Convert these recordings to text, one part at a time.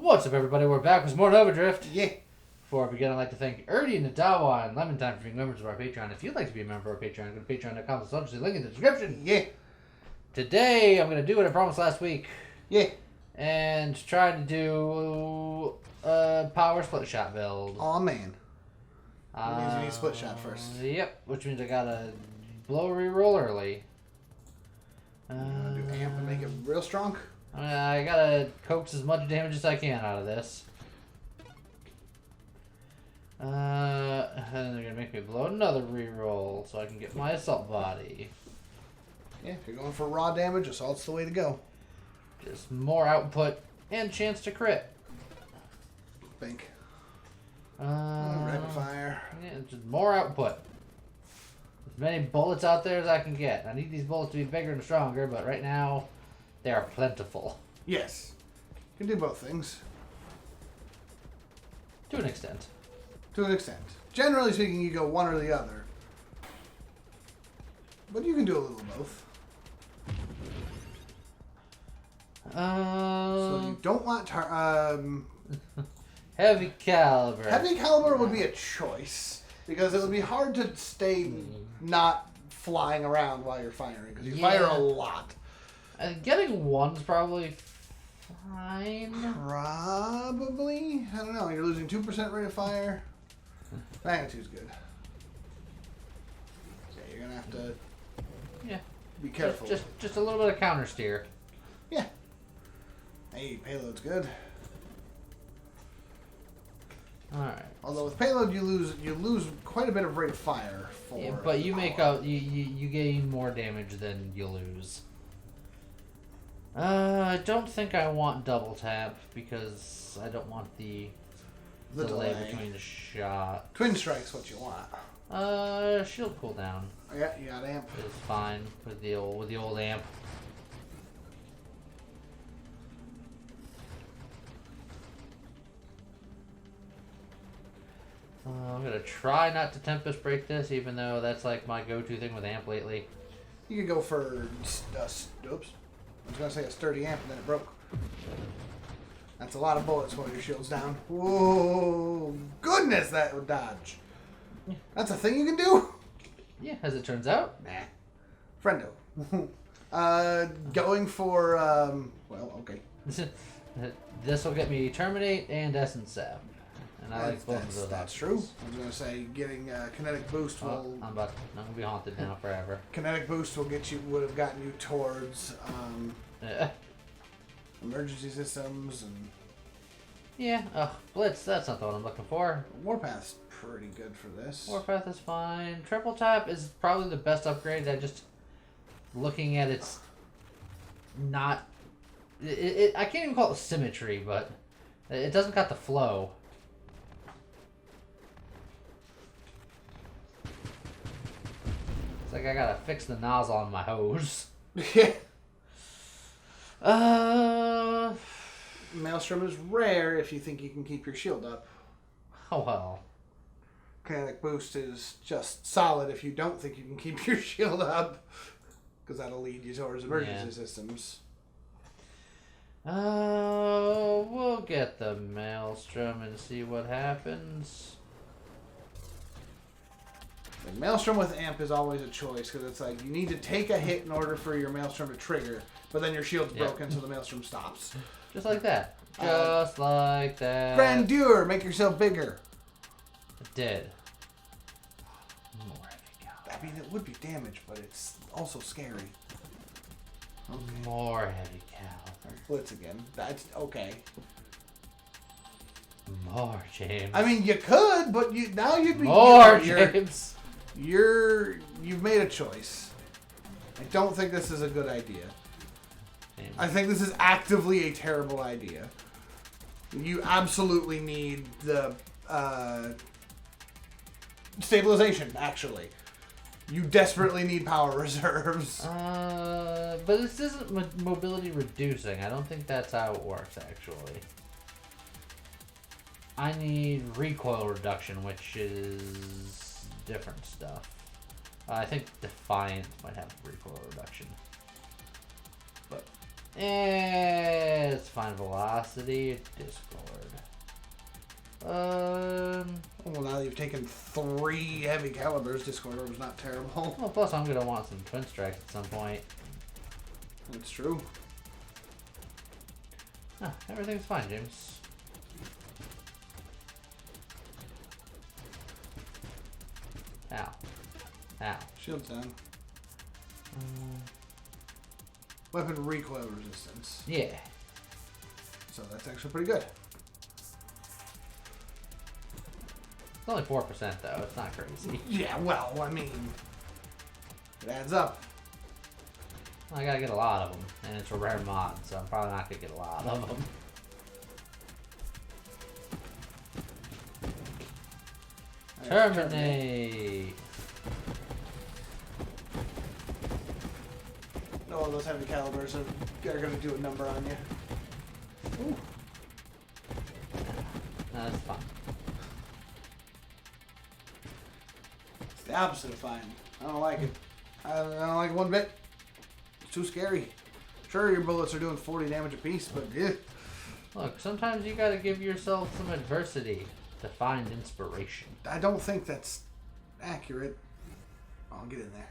What's up, everybody? We're back with more Overdrift. Yeah. Before we begin, I'd like to thank Erdy, Nadawa, and Lemon Time for being members of our Patreon. If you'd like to be a member of our Patreon, go to patreon.com/, link in the description. Yeah. Today, I'm going to do what I promised last week. Yeah. And try to do a power split shot build. Aw, man. That means you need split shot first. Yep, which means I gotta blow a reroll early. Do amp and make it real strong? I gotta coax as much damage as I can out of this. And they're gonna make me blow another reroll so I can get my assault body. Yeah, if you're going for raw damage, assault's the way to go. Just more output and chance to crit. Think. Rapid Rapid fire. Yeah, just more output. As many bullets out there as I can get. I need these bullets to be bigger and stronger, but right now they are plentiful. Yes. You can do both things. To an extent. To an extent. Generally speaking, you go one or the other. But you can do a little of both. So you don't want heavy caliber. Heavy caliber would be a choice because it would be hard to stay not flying around while you're firing because you fire a lot. Getting one's probably fine. Probably. I don't know. You're losing 2% rate of fire. Magnitude's good. Yeah, you're gonna have to. Yeah. Be careful. Just a little bit of counter steer. Yeah. Hey, payload's good. All right. Although with payload you lose quite a bit of rate of fire for. Yeah, but you make out you gain more damage than you lose. I don't think I want double tap because I don't want the delay between the shot. Twin strike's what you want. Shield cooldown. Yeah, you got amp. Is fine with the old amp. I'm gonna try not to Tempest break this, even though that's like my go-to thing with amp lately. You could go for oops. I was gonna say a sturdy amp, and then it broke. That's a lot of bullets while your shield's down. Whoa, goodness, that would dodge. That's a thing you can do. Yeah, as it turns out. Nah, friendo. Going for well, okay. This will get me Terminate and Essence Sap. And I like both of those. That's true. I was gonna say getting kinetic boost will. I'm gonna be haunted now forever. Kinetic boost would have gotten you towards emergency systems and. Yeah. Blitz. That's not the one I'm looking for. Warpath's pretty good for this. Warpath is fine. Triple tap is probably the best upgrade. I just looking at its not. I can't even call it symmetry, but it doesn't got the flow. It's like I gotta fix the nozzle on my hose. Yeah. Maelstrom is rare if you think you can keep your shield up. Oh well. Kinetic boost is just solid if you don't think you can keep your shield up, because that'll lead you towards emergency systems. We'll get the Maelstrom and see what happens. Like Maelstrom with amp is always a choice because it's like you need to take a hit in order for your Maelstrom to trigger, but then your shield's broken, so the Maelstrom stops. Just like that. Just like that. Grandeur, make yourself bigger. It did. More heavy caliber. I mean, it would be damage, but it's also scary. Okay. More heavy caliber. Blitz again. That's okay. More, James. I mean, you could, but now you'd be more, James. You've made a choice. I don't think this is a good idea. James. I think this is actively a terrible idea. You absolutely need the stabilization, actually. You desperately need power reserves. But this isn't mobility reducing. I don't think that's how it works, actually. I need recoil reduction, which is different stuff. I think Defiant might have recoil reduction. But It's fine velocity. Discord. Well, now that you've taken 3 heavy calibers, Discord was not terrible. Well, plus I'm gonna want some twin strikes at some point. That's true. Oh, everything's fine, James. Ow. Ow. Shield's down. Weapon recoil resistance. Yeah. So that's actually pretty good. It's only 4% though. It's not crazy. Yeah, well, I mean, it adds up. I gotta get a lot of them, and it's a rare mod, so I'm probably not gonna get a lot of them. Terminate. No, those heavy calibers are going to do a number on you. Ooh. No, that's fine. It's the opposite of fine. I don't like it. I don't like it one bit. It's too scary. Sure, your bullets are doing 40 damage apiece, but yeah. Look, sometimes you gotta give yourself some adversity to find inspiration. I don't think that's accurate. I'll get in there.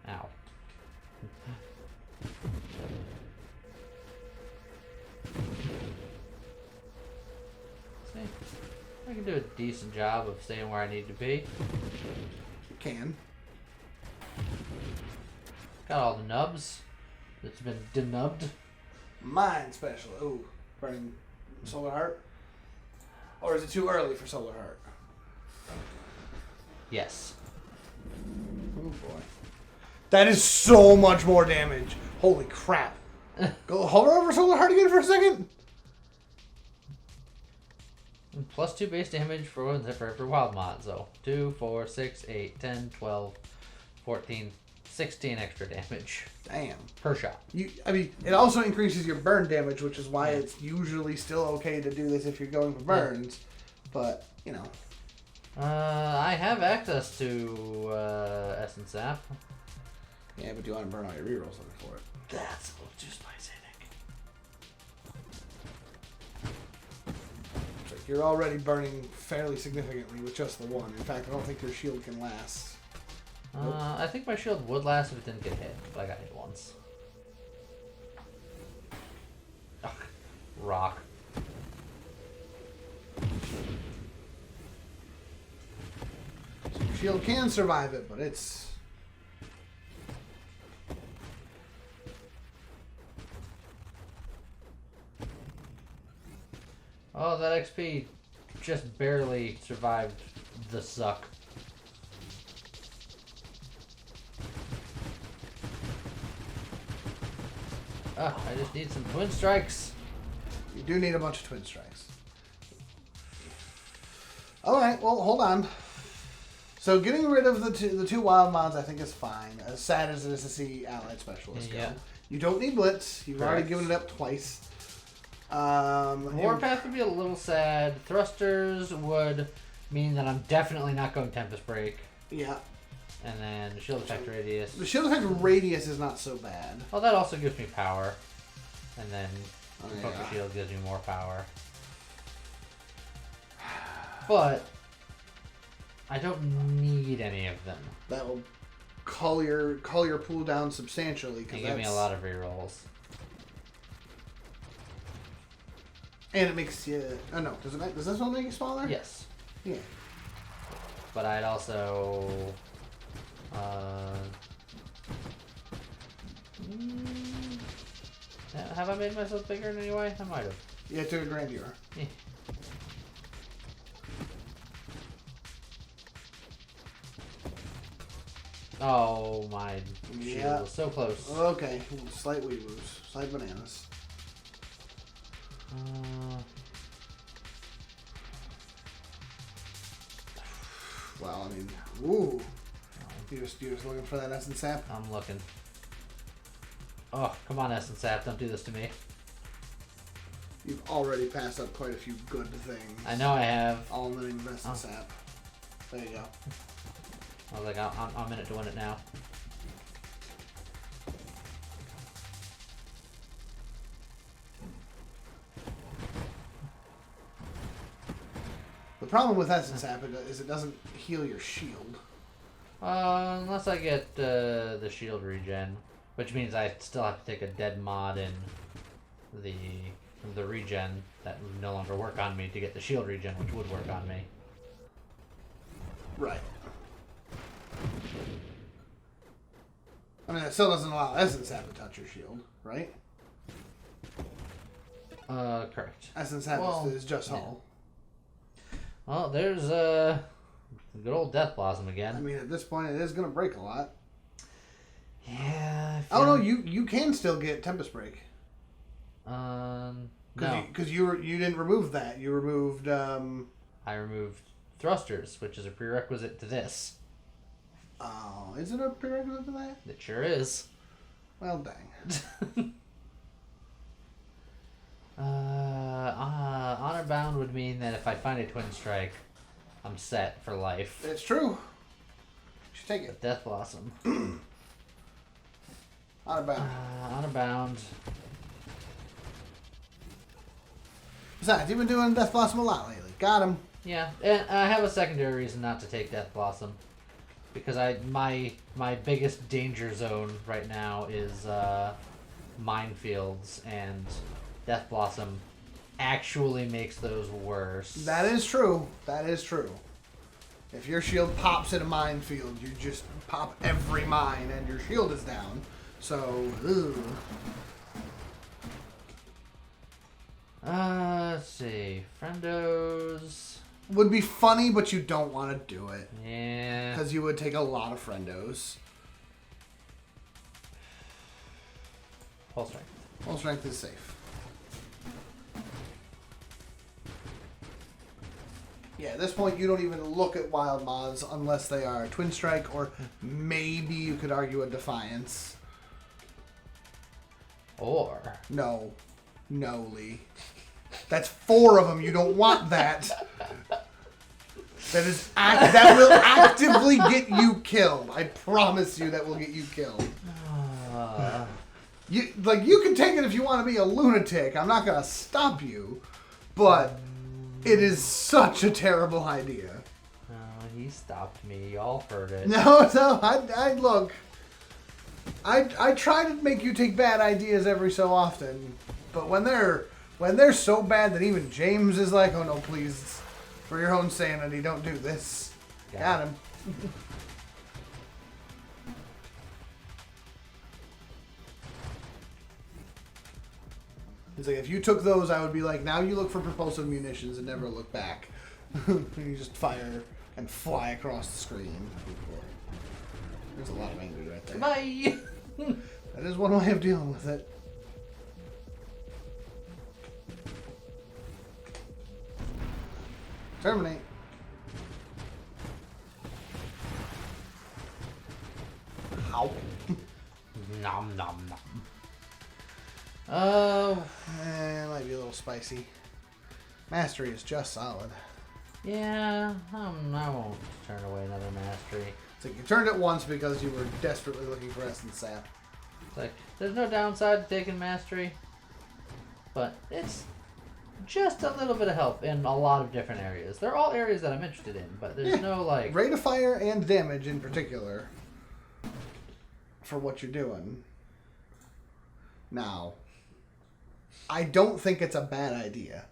Ow. See, I can do a decent job of staying where I need to be. You can. Got all the nubs. It's been denubbed. Mine special. Ooh, burning Solar Heart. Or is it too early for Solar Heart? Yes. Oh boy. That is so much more damage. Holy crap. Go hover over Solar Heart again for a second. And plus 2 base damage for wild mod. So 2, 4, 6, 8, 10, 12, 14, 16 extra damage. Damn. Per shot. I mean, it also increases your burn damage, which is why it's usually still okay to do this if you're going for burns. But, you know. I have access to Essence Sap. Yeah, but you want to burn all your rerolls looking for it. That's a little too spicy, I think. So you're already burning fairly significantly with just the one. In fact, I don't think your shield can last. I think my shield would last if it didn't get hit, but I got hit once. Ugh, rock. So your shield can survive it, but it's... Oh, that XP just barely survived the suck. I just need some twin strikes. You do need a bunch of twin strikes. Alright, well, hold on. So getting rid of the two wild mods I think is fine. As sad as it is to see Allied Specialists go. Yeah. You don't need Blitz. You've already Correct. given it up twice. Warpath would be a little sad. Thrusters would mean that I'm definitely not going Tempest Break. Yeah. And then Shield Effect Radius. The shield effect radius is not so bad. Well, that also gives me power. And then Oh, Poker yeah. Shield gives me more power. But I don't need any of them. That will cull your pool down substantially. And give me a lot of rerolls. And it makes you... Oh, no. Does this one make you smaller? Yes. Yeah. But I'd also... have I made myself bigger in any way? I might have. Yeah, to a grandeur. Yeah. Oh, my shield was so close. Okay. Slight wee-woos. Slight bananas. Well, I mean, ooh. You're just looking for that essence sap? I'm looking. Oh, come on, Essence Sap. Don't do this to me. You've already passed up quite a few good things. I know I have. All in the name of essence sap. There you go. I was like, I'm in it to win it now. problem with Essence Sap is it doesn't heal your shield. Unless I get the shield regen, which means I still have to take a dead mod in the regen that would no longer work on me to get the shield regen, which would work on me. Right. I mean, it still doesn't allow Essence Sap to touch your shield, right? Correct. Essence Sap is just Hull. Well, there's good old Death Blossom again. I mean, at this point, it is going to break a lot. Yeah. Oh no, you can still get Tempest Break. No. Because you didn't remove that. You removed. I removed thrusters, which is a prerequisite to this. Oh, is it a prerequisite to that? It sure is. Well, dang. Honor Bound would mean that if I find a Twin Strike, I'm set for life. It's true. You should take it. Death Blossom. Honor Bound. Honor Bound. Besides, you've been doing Death Blossom a lot lately. Got him. Yeah, and I have a secondary reason not to take Death Blossom. Because my biggest danger zone right now is minefields, and Death Blossom actually makes those worse. That is true. That is true. If your shield pops in a minefield, you just pop every mine and your shield is down. So, ugh. Let's see. Friendos. Would be funny, but you don't want to do it. Yeah. Because you would take a lot of friendos. Full strength. Full strength is safe. Yeah, at this point, you don't even look at wild mods unless they are Twin Strike or maybe you could argue a Defiance. Or. No. No, Lee. That's 4 of them. You don't want that. That will actively get you killed. I promise you that will get you killed. You can take it if you want to be a lunatic. I'm not gonna stop you, but it is such a terrible idea. Oh, he stopped me. Y'all heard it. No. I look. I try to make you take bad ideas every so often, but when they're so bad that even James is like, oh no, please, for your own sanity, don't do this. Got him. He's like, if you took those, I would be like, now you look for propulsive munitions and never look back. And you just fire and fly across the screen. There's a lot of anger right there. Bye! That is one way of dealing with it. Terminate. Ow. Nom nom nom. It might be a little spicy. Mastery is just solid. Yeah, I won't turn away another mastery. It's like you turned it once because you were desperately looking for Essence Sap. It's like, there's no downside to taking mastery, but it's just a little bit of help in a lot of different areas. They're all areas that I'm interested in, but there's no, like... Rate of fire and damage in particular for what you're doing. Now, I don't think it's a bad idea.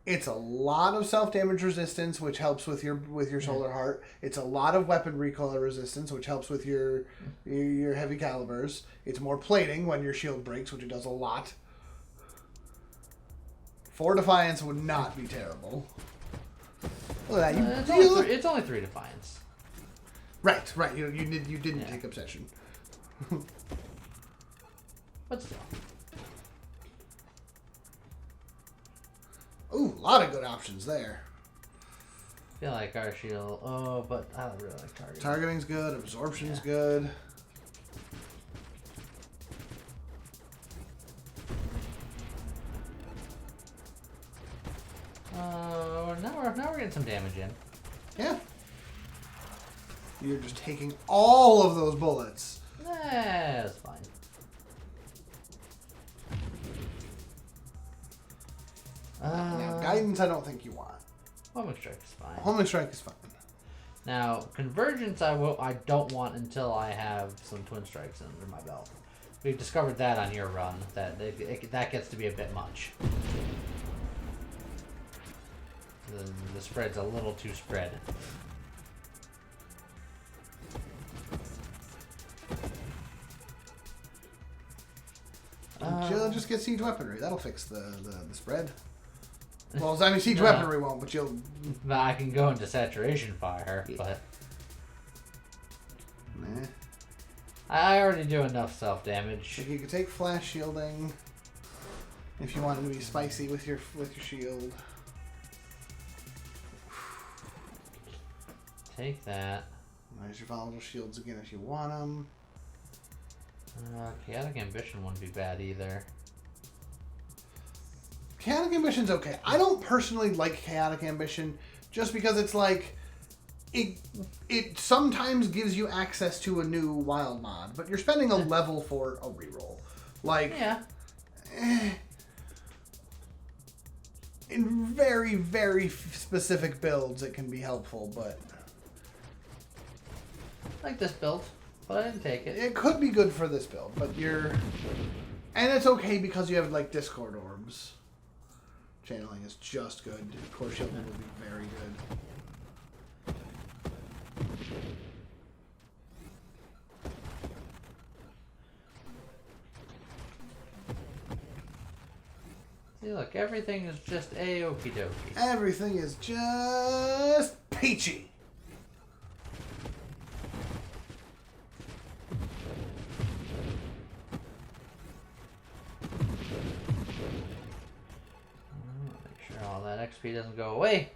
It's a lot of self-damage resistance, which helps with your Solar Heart. It's a lot of weapon recoil resistance, which helps with your heavy calibers. It's more plating when your shield breaks, which it does a lot. 4 Defiance would not be terrible. Look at that. It's only 3 Defiance. Right. You didn't take Obsession. But still. Ooh, a lot of good options there. I feel like our shield. Oh, but I don't really like targeting. Targeting's good. Absorption's good. Now we're getting some damage in. Yeah. You're just taking all of those bullets. That's fine. Now, guidance I don't think you want. Homing strike is fine. Homing strike is fine. Now, convergence I don't want until I have some twin strikes under my belt. We've discovered that on your run, that that gets to be a bit much. The spread's a little too spread. Just get siege weaponry. That'll fix the spread. Well, I mean, siege weaponry won't, but you'll... I can go into saturation fire, but... Nah. I already do enough self-damage. You could take flash shielding if you wanted to be spicy with your shield. Take that. There's your volatile shields again if you want them. Chaotic Ambition wouldn't be bad either. Chaotic Ambition's okay. I don't personally like Chaotic Ambition just because it's like it sometimes gives you access to a new wild mod, but you're spending a level for a reroll. Like, yeah. In very, very specific builds, it can be helpful, but... I like this build, but I didn't take it. It could be good for this build, but you're... And it's okay because you have, like, Discord Orbs. Channeling is just good. Core Shielding would be very good. See, look, everything is just a-okie dokie. Everything is just peachy. Make sure all that XP doesn't go away.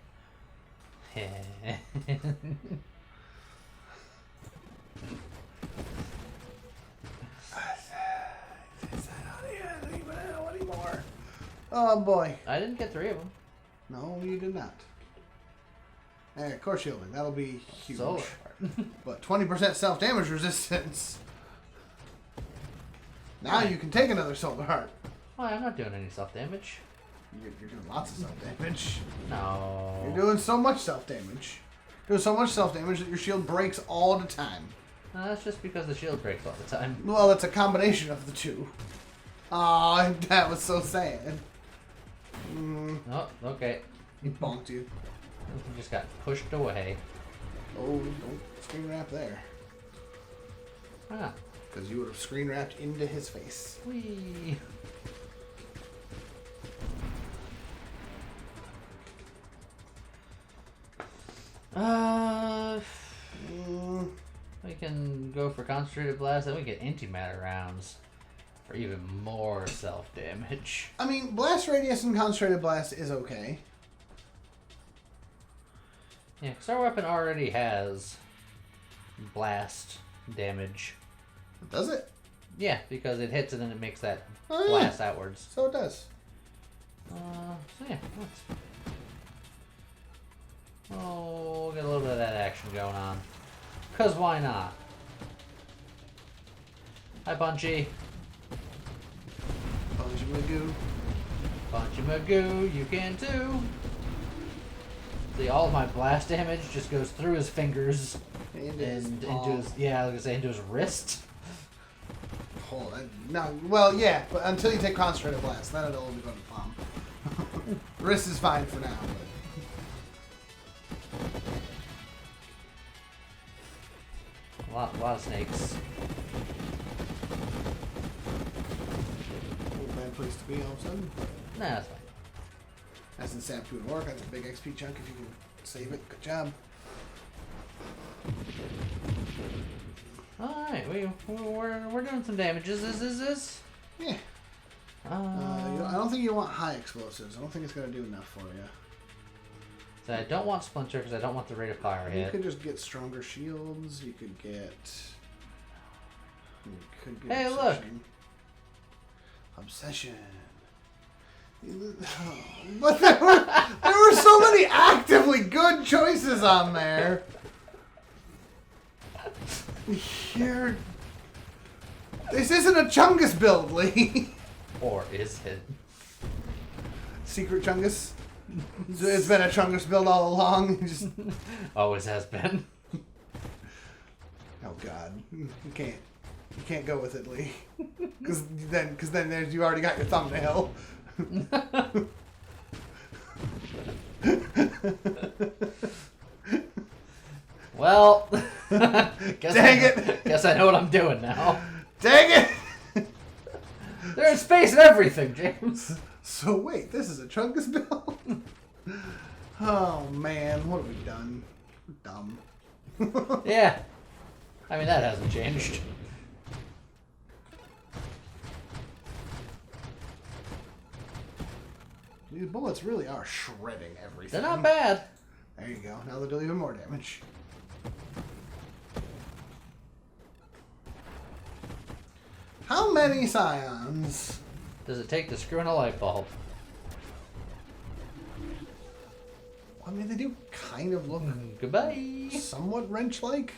Oh boy. I didn't get 3 of them. No, you did not. Core shielding, that'll be huge. Solar. But 20% self-damage resistance. Now you can take another solar heart. Oh, I'm not doing any self-damage. You're doing lots of self-damage. No. You're doing so much self-damage. Doing so much self-damage that your shield breaks all the time. No, that's just because the shield breaks all the time. Well, it's a combination of the two. Aw, that was so sad. Oh, okay. He bonked you. He just got pushed away. Oh, don't screen wrap there. Ah. Because you would have screen wrapped into his face. Whee. We can go for concentrated blast, then we get antimatter rounds for even more self-damage. I mean, blast radius and concentrated blast is okay. Yeah, because our weapon already has blast damage. Does it? Yeah, because it hits and then it makes that Oh, yeah. blast outwards. So it does. So yeah, let's... Oh, we'll get a little bit of that action going on. Because why not? Hi, Punchy. Punchy Magoo. Punchy Magoo, you can too. See, all of my blast damage just goes through his fingers and into his, yeah, I was gonna say into his wrist. Hold on. No, well, yeah, but until you take concentrated blast, then it'll be going to palm. Wrist is fine for now. But... A lot of snakes. Bad place to be all of a sudden. Nah, that's fine. That's in Sap 2 and work. That's a big XP chunk if you can save it. Good job. Alright, we're doing some damages. Is Yeah. I don't think you want high explosives. I don't think it's going to do enough for you. So I don't want Splinter because I don't want the rate of fire hit. You could just get stronger shields. You could get... Hey, obsession. Obsession. But there were so many actively good choices on there. Here, this isn't a Chungus build, Lee. Or is it? Secret Chungus. It's been a Chungus build all along. Just... Always has been. Oh God, you can't go with it, Lee. Because then there's you already got your thumbnail. Well, Dang it! Guess I know what I'm doing now. Dang it! There's space and everything, James. So wait, this is a Chungus build? Oh man, what have we done? We're dumb. Yeah. I mean, that hasn't changed. These bullets really are shredding everything. They're not bad. There you go. Now they'll do even more damage. How many scions does it take to screw in a light bulb? I mean, they do kind of look Goodbye. somewhat wrench-like.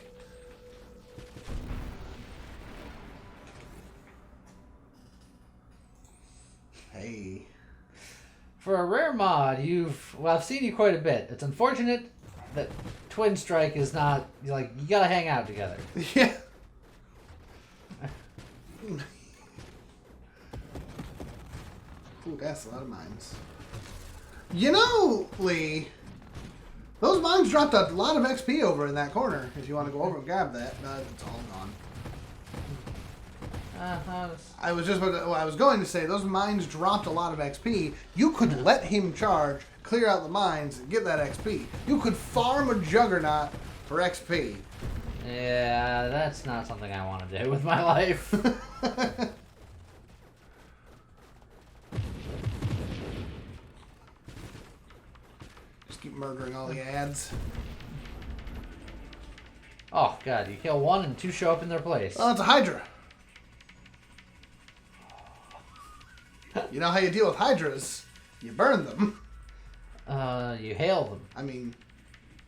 Hey. For a rare mod, I've seen you quite a bit. It's unfortunate that Twin Strike is not, like, you gotta hang out together. Yeah. Ooh, that's a lot of mines. You know, Lee, those mines dropped a lot of XP over in that corner. If you want to go over and grab that, it's all gone. I was going to say those mines dropped a lot of XP. You could let him charge, clear out the mines, and get that XP. You could farm a Juggernaut for XP. Yeah, that's not something I want to do with my life. Just keep murdering all the ads. Oh god, you kill one and two show up in their place. Oh, it's a Hydra. You know how you deal with Hydras? You burn them. You hail them. I mean,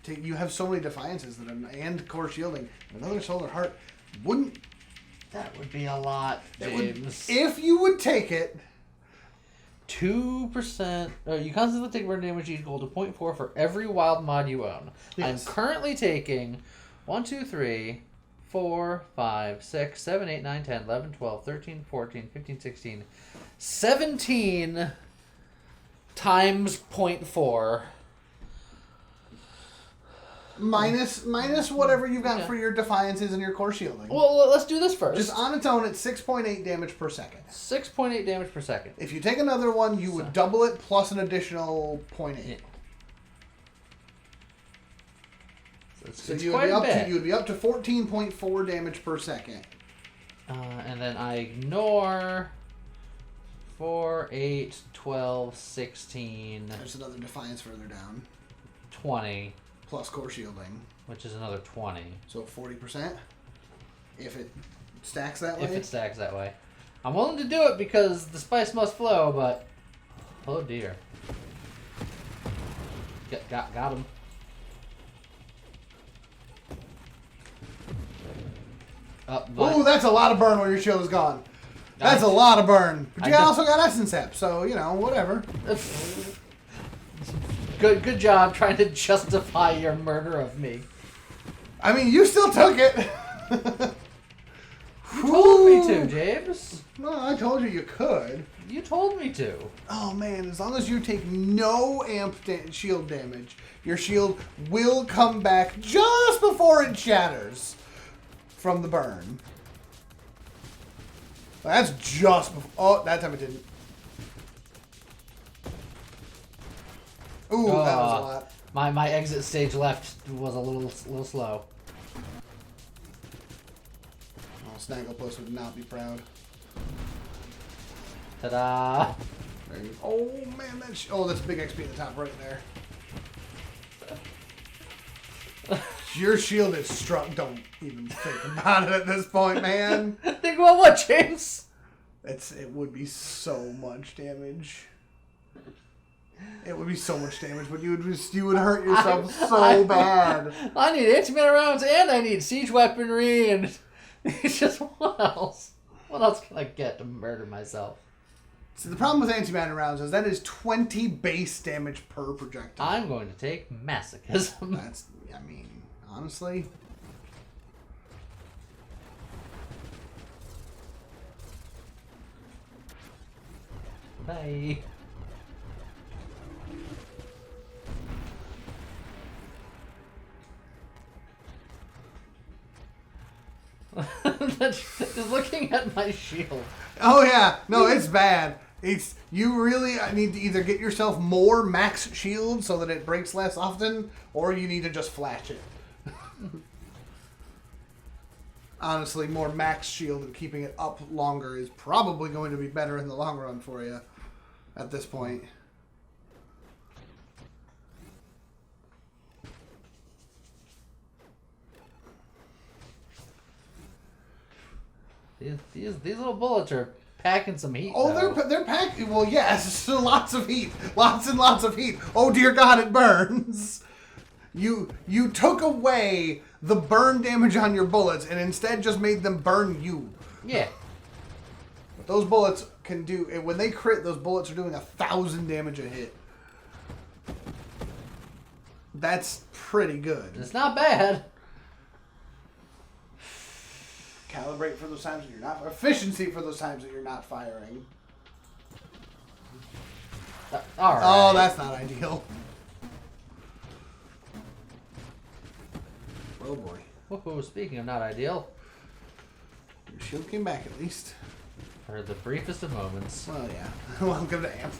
you have so many defiances and core shielding. Another solar heart wouldn't. That would be a lot, James. If you would take it. 2%. You constantly take burn damage equal to 0.4 for every wild mod you own. Yes. I'm currently taking 1, 2, 3, 4, 5, 6, 7, 8, 9, 10, 11, 12, 13, 14, 15, 16, 17 times 0.4. Minus whatever you've got for your defiances and your core shielding. Well, let's do this first. Just on its own, it's 6.8 damage per second. 6.8 damage per second. If you take another one, you would double it plus an additional 0.8. Yeah. So you would be up to 14.4 damage per second. And then I ignore 4, 8, 12, 16. There's another defiance further down. 20. Plus core shielding. Which is another 20. So 40%? If it stacks that way? If it stacks that way. I'm willing to do it because the spice must flow, but... Oh dear. Got him. Ooh, that's a lot of burn when your shield is gone. That's a lot of burn. But you also got Essence Hep, so, you know, whatever. Good job trying to justify your murder of me. I mean, you still took it. You told me to, James. Well, I told you you could. You told me to. Oh, man, as long as you take no shield damage, your shield will come back just before it shatters from the burn. That's just before. Oh, that time it didn't. Ooh, that was a lot. My exit stage left was a little slow. Oh, Snagglepuss would not be proud. Ta-da! Oh man, that's big XP at the top right there. Your shield is struck. Don't even think about it at this point, man. Think about what, James? It would be so much damage. It would be so much damage, but you would hurt yourself so bad. I need antimatter rounds and I need siege weaponry and it's just what else? What else can I get to murder myself? So the problem with antimatter rounds is that is 20 base damage per projectile. I'm going to take masochism. That's, I mean, honestly. Bye. Just looking at my shield. Oh yeah, no, it's bad. It's you really need to either get yourself more max shield so that it breaks less often, or you need to just flash it. Honestly, more max shield and keeping it up longer is probably going to be better in the long run for you at this point. These little bullets are packing some heat. Oh, they're packing. Well, yes, lots of heat, lots and lots of heat. Oh dear God, it burns. You took away the burn damage on your bullets and instead just made them burn you. Yeah. But those bullets can do when they crit. Those bullets are doing 1,000 damage a hit. That's pretty good. It's not bad. Calibrate for those times that you're not. Efficiency for those times that you're not firing. All right. Oh, that's not ideal. Oh boy. Woohoo, speaking of not ideal. Your shield came back at least. For the briefest of moments. Well, yeah. Welcome to Amp.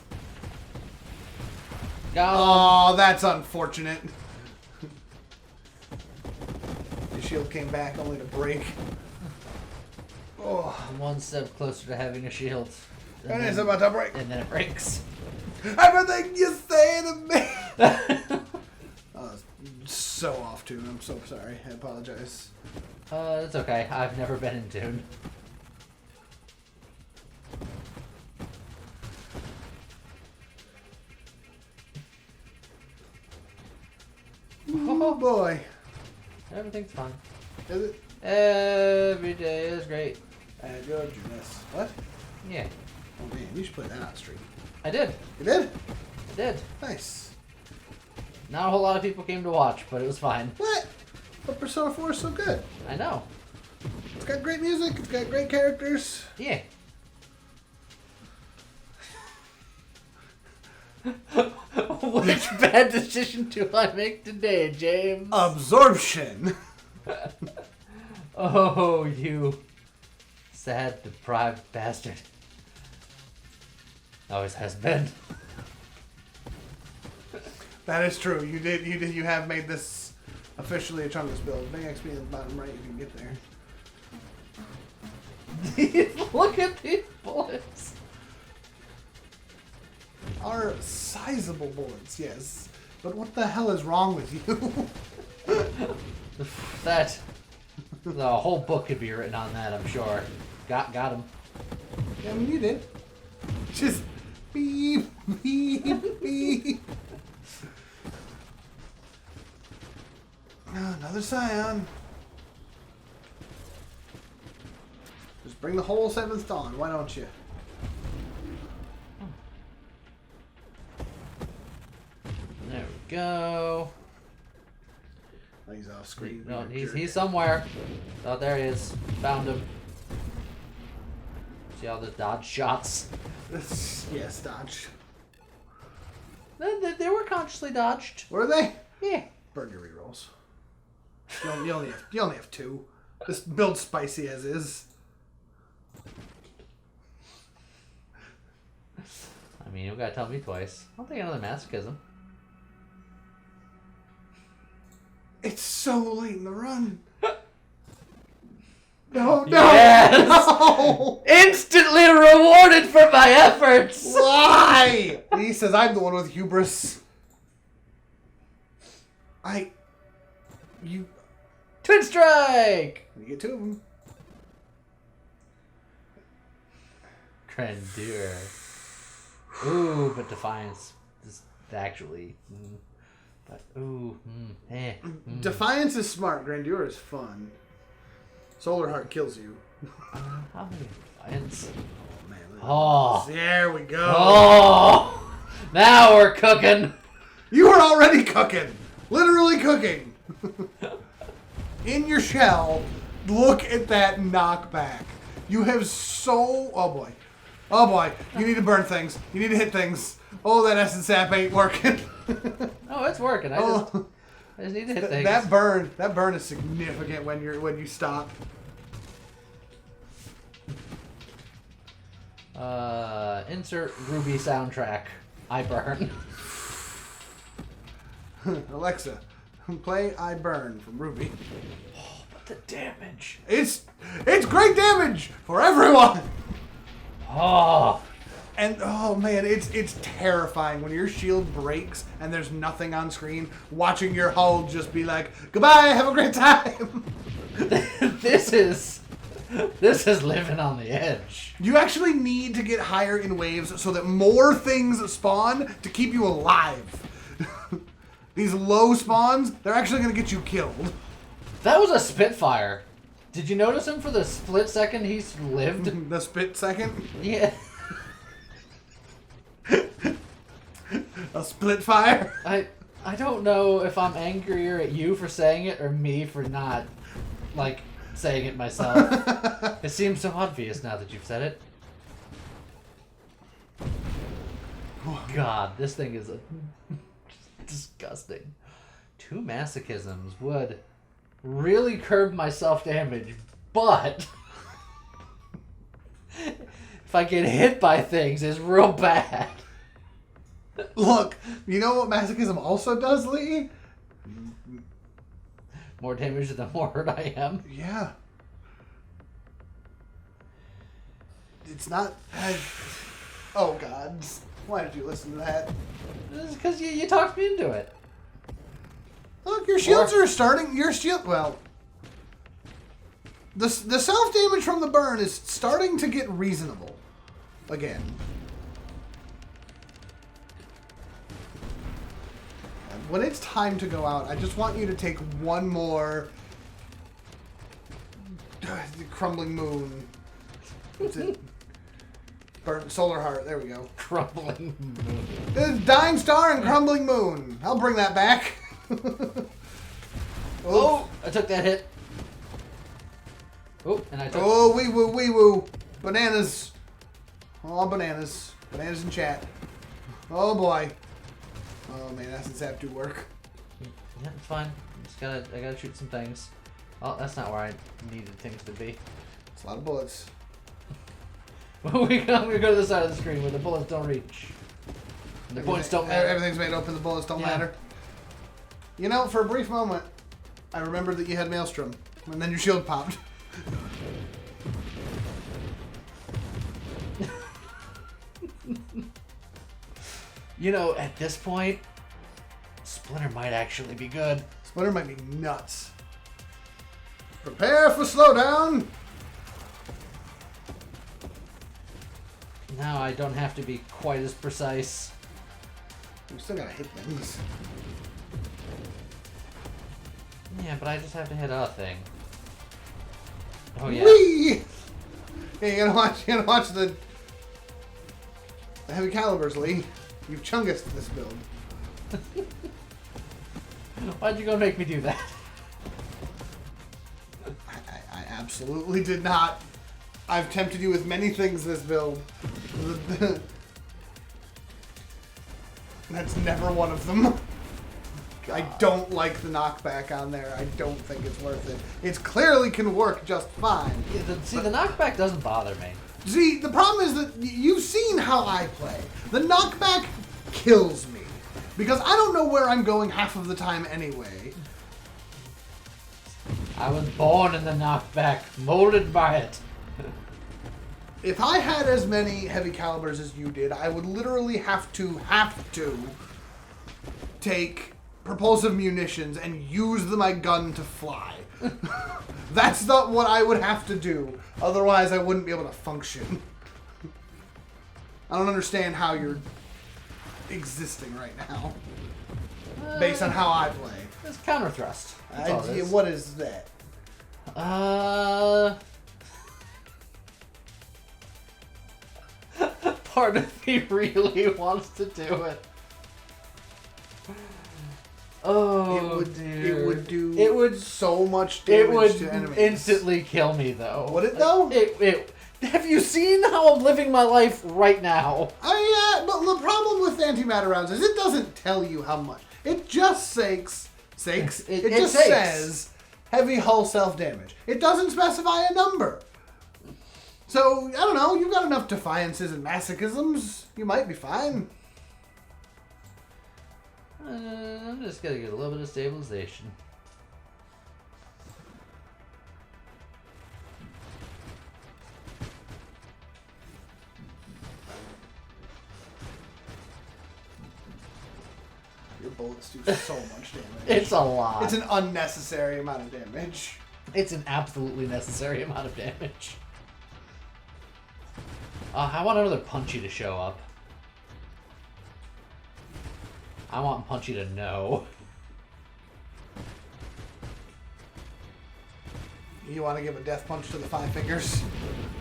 Go. Oh, that's unfortunate. Your shield came back only to break. Oh. I'm one step closer to having a shield. And it's about to break. And then it breaks. Everything you say to me. Oh, so off tune. I'm so sorry. I apologize. It's okay. I've never been in tune. Oh boy. Everything's fine. Is it? Every day is great. Add your goodness. What? Yeah. Oh man, you should put that on stream. I did. You did? I did. Nice. Not a whole lot of people came to watch, but it was fine. What? But Persona 4 is so good. I know. It's got great music. It's got great characters. Yeah. Which bad decision do I make today, James? Absorption. Oh, you sad, deprived bastard. Always has been. That is true. You have made this officially a Chungus build. Big XP in the bottom right if you can get there. Look at these bullets. Are sizable bullets, yes. But what the hell is wrong with you? That the whole book could be written on that, I'm sure. Got him. Yeah, I mean, you did. Just beep, beep, beep. Another Scion. Just bring the whole 7th Dawn, why don't you? There we go. Oh, he's off screen. No, he's somewhere. Oh, there he is. Found him. See all the dodge shots? Yes, dodge. They were consciously dodged. Were they? Yeah. Burn your rerolls. You only have 2. Just build spicy as is. I mean, you gotta tell me twice. I'll take another masochism. It's so late in the run. No, Yes! no! Instantly rewarded for my efforts! Why? He says I'm the one with hubris. You Twin strike! get 2 of them. Grandeur. Ooh, but Defiance is actually... but, ooh, Defiance is smart. Grandeur is fun. Solar Heart kills you. How many Defiance? Oh man, Oh. There we go. Oh. Now we're cooking. You were already cooking. Literally cooking. In your shell, look at that knockback. You have so... Oh, boy. Oh, boy. You need to burn things. You need to hit things. Oh, that essence sap ain't working. Oh, it's working. I just need to hit things. That burn is significant when you stop. Insert Ruby soundtrack. I burn. Alexa, play I Burn from Ruby. Oh, but the damage. It's great damage for everyone. Oh. And oh man, it's terrifying when your shield breaks and there's nothing on screen. Watching your hull just be like, "Goodbye, have a great time." This is living on the edge. You actually need to get higher in waves so that more things spawn to keep you alive. These low spawns, they're actually going to get you killed. That was a Spitfire. Did you notice him for the split second he's lived? The spit second? Yeah. A split fire? I don't know if I'm angrier at you for saying it or me for not, like, saying it myself. It seems so obvious now that you've said it. God, this thing is disgusting. 2 masochisms would really curb my self-damage, but if I get hit by things, it's real bad. Look, you know what masochism also does, Lee? More damage the more hurt I am. Yeah. It's not... Oh, God. Why did you listen to that? It's because you talked me into it. Look, your shields are starting... Your shield... Well... The self-damage from the burn is starting to get reasonable. Again. And when it's time to go out, I just want you to take one more... Crumbling moon. What's it? Burn solar heart. There we go. Crumbling moon. Dying star and crumbling moon. I'll bring that back. Oh, I took that hit. Oh, and I took... Oh, wee woo, wee woo. Bananas. Oh, bananas. Bananas in chat. Oh, boy. Oh, man, that's sap do work. Yeah, it's fine. I gotta shoot some things. Oh, that's not where I needed things to be. It's a lot of bullets. We go to the side of the screen where the bullets don't reach. And the points don't matter. Everything's made open, the bullets don't matter. You know, for a brief moment, I remembered that you had Maelstrom, and then your shield popped. You know, at this point, Splinter might actually be good. Splinter might be nuts. Prepare for slowdown! Now I don't have to be quite as precise. We still gotta hit things. Yeah, but I just have to hit a thing. Oh yeah. Whee! Yeah, you gotta watch the heavy calibers, Lee. You've Chungus this build. Why'd you go make me do that? I absolutely did not. I've tempted you with many things this build. That's never one of them. God. I don't like the knockback on there. I don't think it's worth it. It clearly can work just fine. Yeah, the knockback doesn't bother me. See, the problem is that you've seen how I play. The knockback kills me. Because I don't know where I'm going half of the time anyway. I was born in the knockback, molded by it. If I had as many heavy calibers as you did, I would literally have to take propulsive munitions and use my gun to fly. That's not what I would have to do. Otherwise, I wouldn't be able to function. I don't understand how you're existing right now. Based on how I play. It's counter thrust. What is that? part of me really wants to do it. Oh, dude. It would do so much damage to enemies. It would instantly kill me, though. Would it, though? Have you seen how I'm living my life right now? Yeah, but the problem with antimatter rounds is it doesn't tell you how much. It just says heavy hull self-damage. It doesn't specify a number. So, I don't know, you've got enough defiances and masochisms. You might be fine. I'm just gonna get a little bit of stabilization. Your bullets do so much damage. It's a lot. It's an unnecessary amount of damage. It's an absolutely necessary amount of damage. I want another Punchy to show up. I want Punchy to know. You want to give a death punch to the 5 fingers?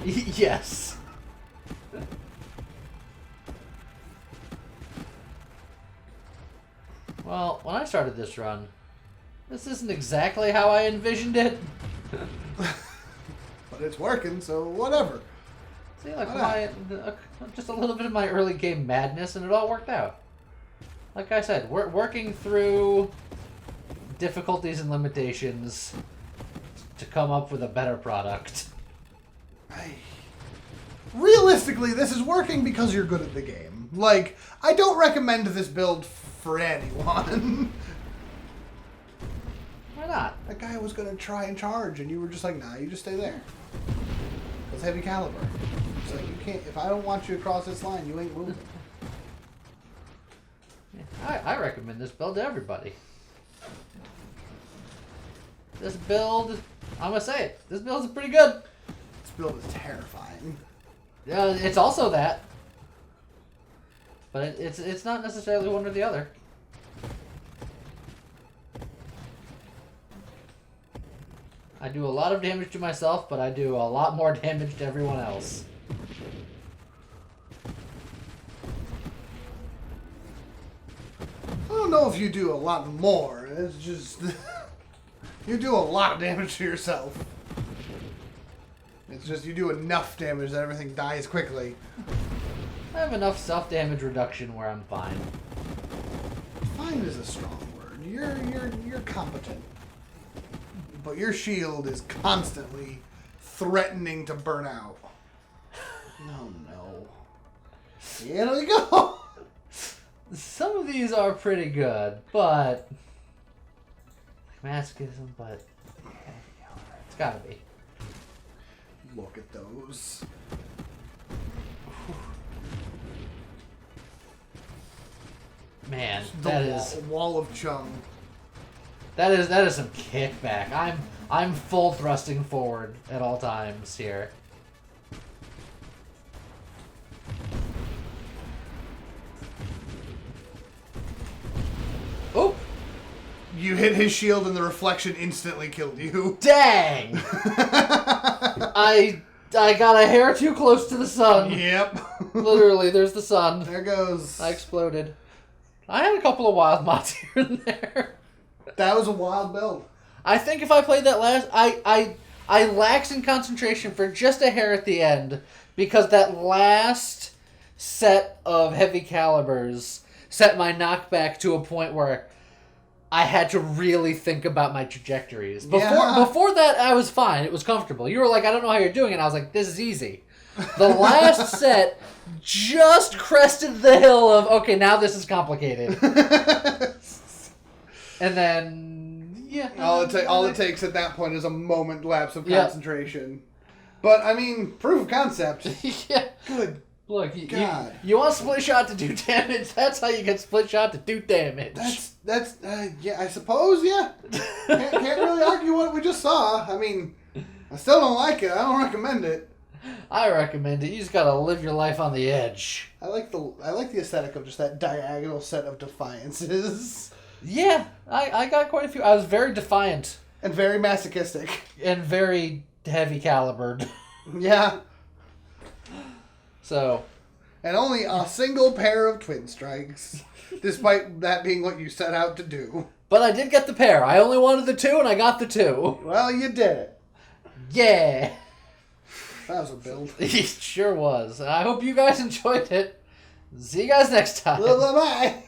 Yes. Well, when I started this run, this isn't exactly how I envisioned it. But it's working, so whatever. See, like just a little bit of my early game madness, and it all worked out. Like I said, we're working through difficulties and limitations to come up with a better product. Realistically, this is working because you're good at the game. Like, I don't recommend this build for anyone. Why not? That guy was going to try and charge, and you were just like, nah, you just stay there. It's heavy caliber. It's like, you can't, if I don't want you across this line, you ain't moving. I recommend this build to everybody. This build, I'm gonna say it, this build is pretty good. This build is terrifying. Yeah, it's also that. But it's not necessarily one or the other. I do a lot of damage to myself, but I do a lot more damage to everyone else. I don't know if you do a lot more. It's just... you do a lot of damage to yourself. It's just you do enough damage that everything dies quickly. I have enough self-damage reduction where I'm fine. Fine is a strong word. You're competent. But your shield is constantly threatening to burn out. No. Here we go. Some of these are pretty good, but masochism, but it's gotta be. Look at those. Man, wall of chung. That is some kickback. I'm full thrusting forward at all times here. Oh! You hit his shield and the reflection instantly killed you. Dang! I got a hair too close to the sun. Yep. Literally, there's the sun. There goes. I exploded. I had a couple of wild mods here and there. That was a wild build. I think if I played that last... I laxed in concentration for just a hair at the end because that last set of heavy calibers set my knockback to a point where I had to really think about my trajectories. Before that, I was fine. It was comfortable. You were like, I don't know how you're doing it. And I was like, this is easy. The last set just crested the hill of, okay, now this is complicated. And then, yeah. All it takes at that point is a moment lapse of concentration. But, I mean, proof of concept. Yeah. Good. Look, God. You want split shot to do damage? That's how you get split shot to do damage. That's yeah, I suppose, yeah. Can't really argue what we just saw. I mean, I still don't like it. I don't recommend it. I recommend it. You just gotta live your life on the edge. I like the aesthetic of just that diagonal set of defiances. Yeah, I got quite a few. I was very defiant. And very masochistic. And very heavy calibered. Yeah. So, And only a single pair of twin strikes, despite that being what you set out to do. But I did get the pair. I only wanted the 2, and I got the 2. Well, you did it. Yeah. That was a build. It sure was. I hope you guys enjoyed it. See you guys next time. Bye-bye.